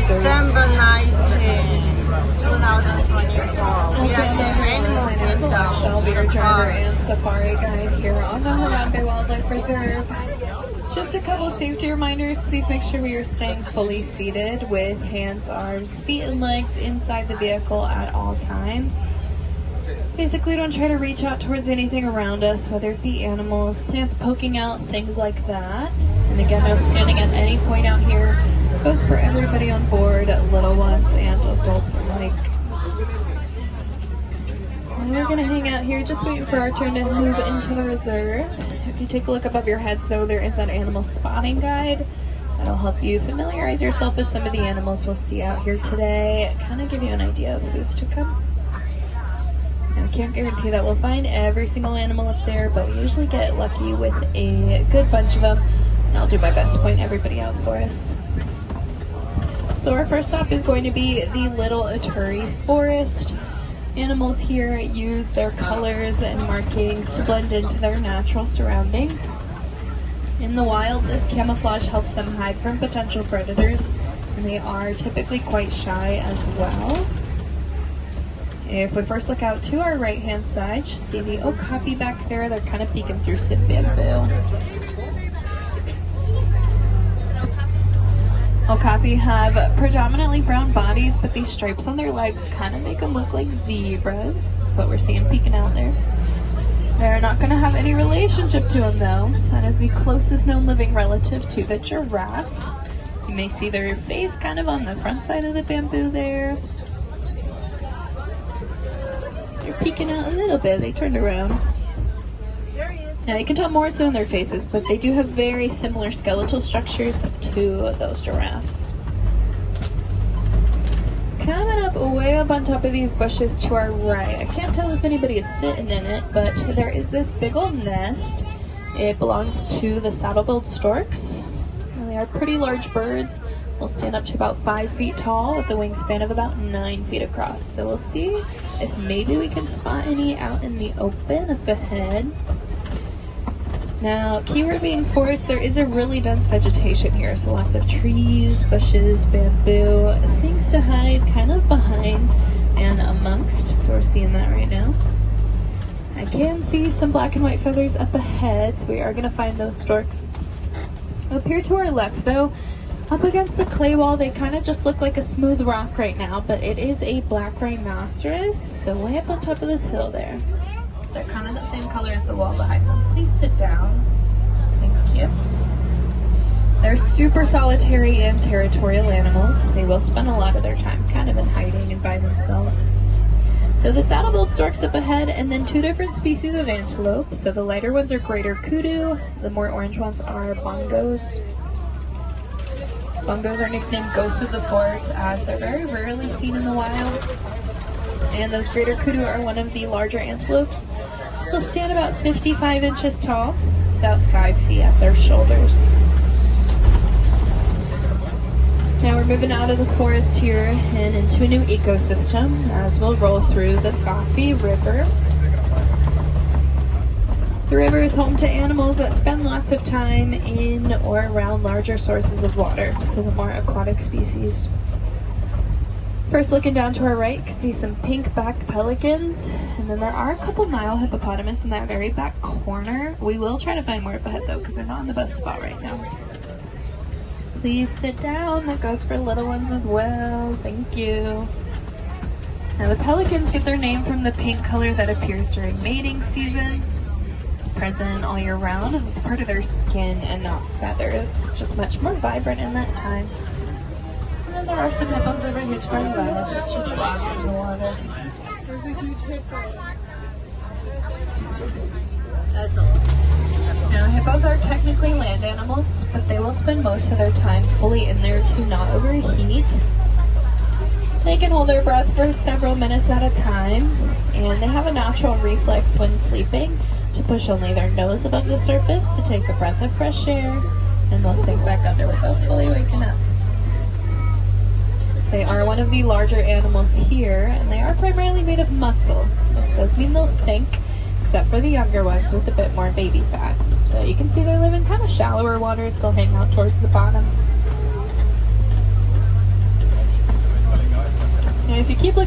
December 19, 2024. We are in Animal Kingdom. I'll be your driver and safari guide here on the Harambe Wildlife Reserve. Just a couple safety reminders. Please make sure we are staying fully seated with hands, arms, feet, and legs inside the vehicle at all times. Basically, don't try to reach out towards anything around us, whether it be animals, plants poking out, things like that. And again, no standing at any point out here. Goes for everybody on board, little ones and adults alike. And we're going to hang out here, just waiting for our turn to move into the reserve. If you take a look above your heads, though, there is that animal spotting guide. That'll help you familiarize yourself with some of the animals we'll see out here today. Kind of give you an idea of who's to come. I can't guarantee that we'll find every single animal up there, but we usually get lucky with a good bunch of them, and I'll do my best to point everybody out for us. So our first stop is going to be the Little Aturi Forest. Animals here use their colors and markings to blend into their natural surroundings. In the wild, this camouflage helps them hide from potential predators, and they are typically quite shy as well. If we first look out to our right-hand side, you see the okapi back there. They're kind of peeking through some bamboo. Okapi have predominantly brown bodies, but these stripes on their legs kind of make them look like zebras. That's what we're seeing peeking out there. They're not going to have any relationship to them, though. That is the closest known living relative to the giraffe. You may see their face kind of on the front side of the bamboo there. They're peeking out a little bit. They turned around. Now you can tell more so in their faces, but they do have very similar skeletal structures to those giraffes. Coming up way up on top of these bushes to our right, I can't tell if anybody is sitting in it, but there is this big old nest. It belongs to the saddle-billed storks. They are pretty large birds. They'll stand up to about 5 feet tall with a wingspan of about 9 feet across. So we'll see if maybe we can spot any out in the open up ahead. Now, keyword being forest, there is a really dense vegetation here. So lots of trees, bushes, bamboo, things to hide kind of behind and amongst. So we're seeing that right now. I can see some black and white feathers up ahead, so we are going to find those storks. Up here to our left, though, up against the clay wall, they kind of just look like a smooth rock right now, but it is a black rhinoceros, so way up on top of this hill there. They're kind of the same color as the wall behind them. Please sit down. Thank you. They're super solitary and territorial animals. They will spend a lot of their time kind of in hiding and by themselves. So the saddle-billed storks up ahead, and then 2 different species of antelope. So the lighter ones are greater kudu, the more orange ones are bongos. Bongos are nicknamed ghosts of the forest as they're very rarely seen in the wild. And those greater kudu are one of the larger antelopes. They'll stand about 55 inches tall. It's about 5 feet at their shoulders. Now we're moving out of the forest here and into a new ecosystem as we'll roll through the Safi River. The river is home to animals that spend lots of time in or around larger sources of water, so the more aquatic species. First, looking down to our right, you can see some pink-backed pelicans, and then there are a couple Nile hippopotamus in that very back corner. We will try to find more up ahead, though, because they're not in the best spot right now. Please sit down. That goes for little ones as well. Thank you. Now, the pelicans get their name from the pink color that appears during mating season. It's present all year round as it's part of their skin and not feathers. It's just much more vibrant in that time. And then there are some hippos over here to our left. It's just blobs in the water. There's a huge hippo. Now, hippos are technically land animals, but they will spend most of their time fully in there to not overheat. They can hold their breath for several minutes at a time, and they have a natural reflex when sleeping to push only their nose above the surface to take a breath of fresh air, and they'll sink back under without fully waking up. They are one of the larger animals here, and they are primarily made of muscle. This does mean they'll sink, except for the younger ones with a bit more baby fat. So you can see they live in kind of shallower waters. They'll hang out towards the bottom.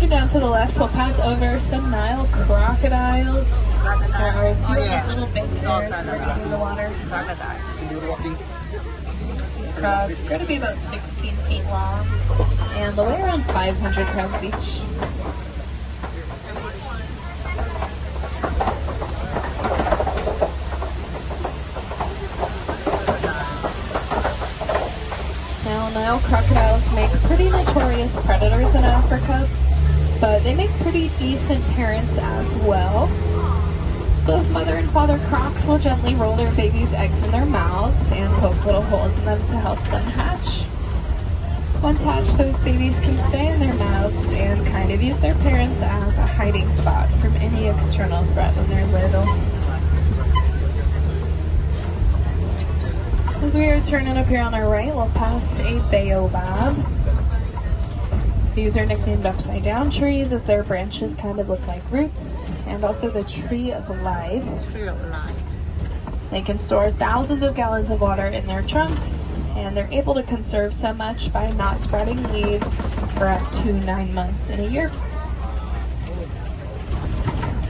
looking down to the left, we'll pass over some Nile crocodiles. There are a few little big bears working in the water. Crocodile. These crocs are going to be about 16 feet long and they'll weigh around 500 pounds each. Now, Nile crocodiles make pretty notorious predators in Africa, but they make pretty decent parents as well. Both mother and father crocs will gently roll their babies' eggs in their mouths and poke little holes in them to help them hatch. Once hatched, those babies can stay in their mouths and kind of use their parents as a hiding spot from any external threat when they're little. As we are turning up here on our right, we'll pass a baobab. These are nicknamed upside down trees as their branches kind of look like roots, and also the tree of life. Tree of life. They can store thousands of gallons of water in their trunks, and they're able to conserve so much by not sprouting leaves for up to 9 months in a year.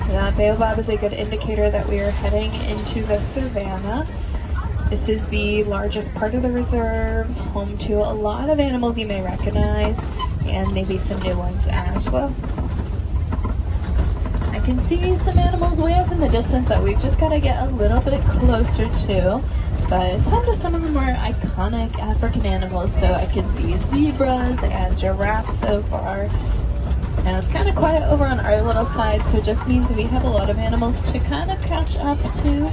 That baobab is a good indicator that we are heading into the savanna. This is the largest part of the reserve, home to a lot of animals you may recognize, and maybe some new ones as well. I can see some animals way up in the distance that we've just got to get a little bit closer to, but it's home to some of the more iconic African animals, so I can see zebras and giraffes so far. And it's kind of quiet over on our little side, so it just means we have a lot of animals to kind of catch up to.